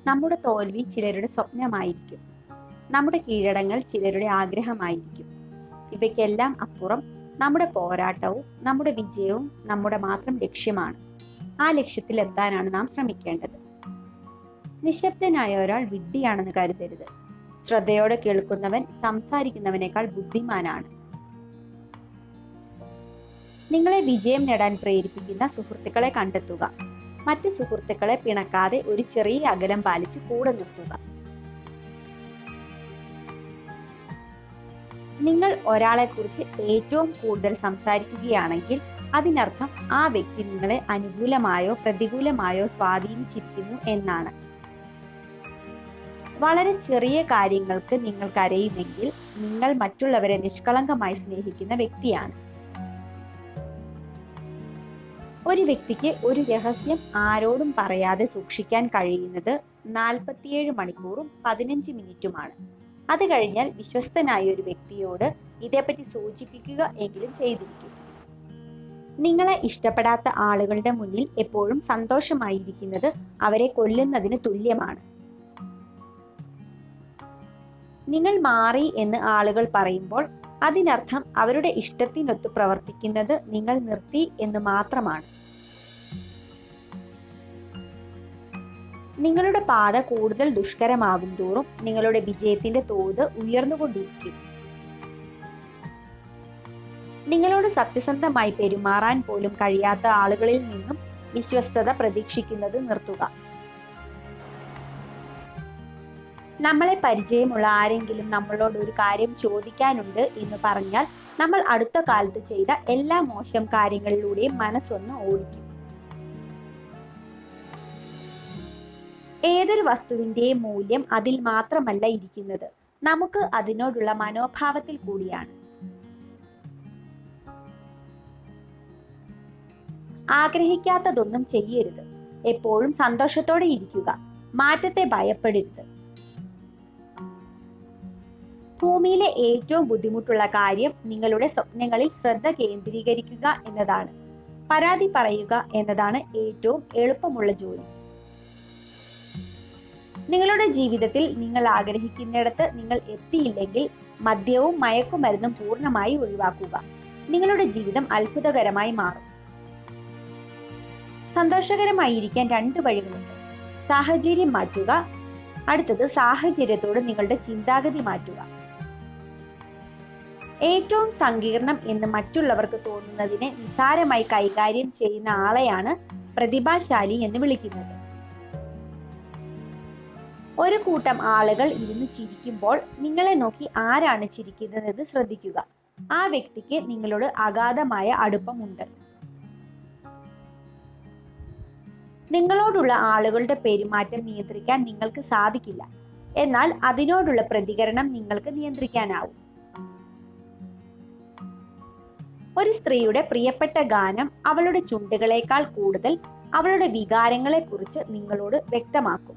നമ്മുടെ തോൽവി ചിലരുടെ സ്വപ്നമായിരിക്കും. നമ്മുടെ കീഴടങ്ങൽ ചിലരുടെ ആഗ്രഹമായിരിക്കും. ഇവയ്ക്കെല്ലാം അപ്പുറം നമ്മുടെ പോരാട്ടവും നമ്മുടെ വിജയവും നമ്മുടെ മാത്രം ലക്ഷ്യമാണ്. ആ ലക്ഷ്യത്തിലെത്താനാണ് നാം ശ്രമിക്കേണ്ടത്. നിശബ്ദനായ ഒരാൾ വിഡ്ഢിയാണെന്ന് കരുതരുത്. ശ്രദ്ധയോടെ കേൾക്കുന്നവൻ സംസാരിക്കുന്നവനേക്കാൾ ബുദ്ധിമാനാണ്. നിങ്ങളെ വിജയം നേടാൻ പ്രേരിപ്പിക്കുന്ന സുഹൃത്തുക്കളെ കണ്ടെത്തുക. മറ്റ് സുഹൃത്തുക്കളെ പിണക്കാതെ ഒരു ചെറിയ അകലം പാലിച്ച് കൂടെ നിർത്തുക. നിങ്ങൾ ഒരാളെക്കുറിച്ച് ഏറ്റവും കൂടുതൽ സംസാരിക്കുകയാണെങ്കിൽ അതിനർത്ഥം ആ വ്യക്തി നിങ്ങളെ അനുകൂലമായോ പ്രതികൂലമായോ സ്വാധീനിച്ചിരിക്കുന്നു എന്നാണ്. വളരെ ചെറിയ കാര്യങ്ങൾക്ക് നിങ്ങൾ കരയുമെങ്കിൽ നിങ്ങൾ മറ്റുള്ളവരെ നിഷ്കളങ്കമായി സ്നേഹിക്കുന്ന വ്യക്തിയാണ്. ഒരു വ്യക്തിക്ക് ഒരു രഹസ്യം ആരോടും പറയാതെ സൂക്ഷിക്കാൻ കഴിയുന്നത് 47 മണിക്കൂറും 15 മിനിറ്റുമാണ്. അത് കഴിഞ്ഞാൽ വിശ്വസ്തനായ ഒരു വ്യക്തിയോട് ഇതേപ്പറ്റി സൂചിപ്പിക്കുക എങ്കിലും ചെയ്തിരിക്കും. നിങ്ങളെ ഇഷ്ടപ്പെടാത്ത ആളുകളുടെ മുന്നിൽ എപ്പോഴും സന്തോഷമായിരിക്കുന്നത് അവരെ കൊല്ലുന്നതിന് തുല്യമാണ്. നിങ്ങൾ മാറി എന്ന് ആളുകൾ പറയുമ്പോൾ അതിനർത്ഥം അവരുടെ ഇഷ്ടത്തിനൊത്ത് പ്രവർത്തിക്കുന്നത് നിങ്ങൾ നിർത്തി എന്ന് മാത്രമാണ്. നിങ്ങളുടെ പാത കൂടുതൽ ദുഷ്കരമാകും തോറും നിങ്ങളുടെ വിജയത്തിന്റെ തോത് ഉയർന്നുകൊണ്ടിരിക്കും. നിങ്ങളോട് സത്യസന്ധമായി പെരുമാറാൻ പോലും കഴിയാത്ത ആളുകളിൽ നിന്നും വിശ്വസ്തത പ്രതീക്ഷിക്കുന്നത് നിർത്തുക. നമ്മളെ പരിചയമുള്ള ആരെങ്കിലും നമ്മളോട് ഒരു കാര്യം ചോദിക്കാനുണ്ട് എന്ന് പറഞ്ഞാൽ നമ്മൾ അടുത്ത കാലത്ത് ചെയ്ത എല്ലാ മോശം കാര്യങ്ങളിലൂടെയും മനസ്സൊന്ന് ഓടിക്കും. ഏതൊരു വസ്തുവിന്റെയും മൂല്യം അതിൽ മാത്രമല്ല ഇരിക്കുന്നത്, നമുക്ക് അതിനോടുള്ള മനോഭാവത്തിൽ കൂടിയാണ്. ആഗ്രഹിക്കാത്തതൊന്നും ചെയ്യരുത്. എപ്പോഴും സന്തോഷത്തോടെ ഇരിക്കുക. മാറ്റത്തെ ഭയപ്പെടരുത്. ഭൂമിയിലെ ഏറ്റവും ബുദ്ധിമുട്ടുള്ള കാര്യം നിങ്ങളുടെ സ്വപ്നങ്ങളിൽ ശ്രദ്ധ കേന്ദ്രീകരിക്കുക എന്നതാണ്. പരാതി പറയുക എന്നതാണ് ഏറ്റവും എളുപ്പമുള്ള ജോലി. നിങ്ങളുടെ ജീവിതത്തിൽ നിങ്ങൾ ആഗ്രഹിക്കുന്നിടത്ത് നിങ്ങൾ എത്തിയില്ലെങ്കിൽ മദ്യവും മയക്കുമരുന്നും പൂർണ്ണമായി ഒഴിവാക്കുക. നിങ്ങളുടെ ജീവിതം അത്ഭുതകരമായി മാറും. സന്തോഷകരമായിരിക്കാൻ 2 വഴികളുണ്ട്. സാഹചര്യം മാറ്റുക. അടുത്തത് സാഹചര്യത്തോട് നിങ്ങളുടെ ചിന്താഗതി മാറ്റുക. ഏറ്റവും സങ്കീർണം എന്ന് മറ്റുള്ളവർക്ക് തോന്നുന്നതിനെ നിസ്സാരമായി കൈകാര്യം ചെയ്യുന്ന ആളെയാണ് പ്രതിഭാശാലി എന്ന് വിളിക്കുന്നത്. ഒരു കൂട്ടം ആളുകൾ ഇരുന്ന് ചിരിക്കുമ്പോൾ നിങ്ങളെ നോക്കി ആരാണ് ചിരിക്കുന്നതെന്ന് ശ്രദ്ധിക്കുക. ആ വ്യക്തിക്ക് നിങ്ങളോട് അഗാധമായ അടുപ്പമുണ്ട്. നിങ്ങളോടുള്ള ആളുകളുടെ പെരുമാറ്റം നിയന്ത്രിക്കാൻ നിങ്ങൾക്ക് സാധിക്കില്ല, എന്നാൽ അതിനോടുള്ള പ്രതികരണം നിങ്ങൾക്ക് നിയന്ത്രിക്കാനാവും. ഒരു സ്ത്രീയുടെ പ്രിയപ്പെട്ട ഗാനം അവളുടെ ചുണ്ടുകളേക്കാൾ കൂടുതൽ അവളുടെ വികാരങ്ങളെക്കുറിച്ച് നിങ്ങളോട് വ്യക്തമാക്കും.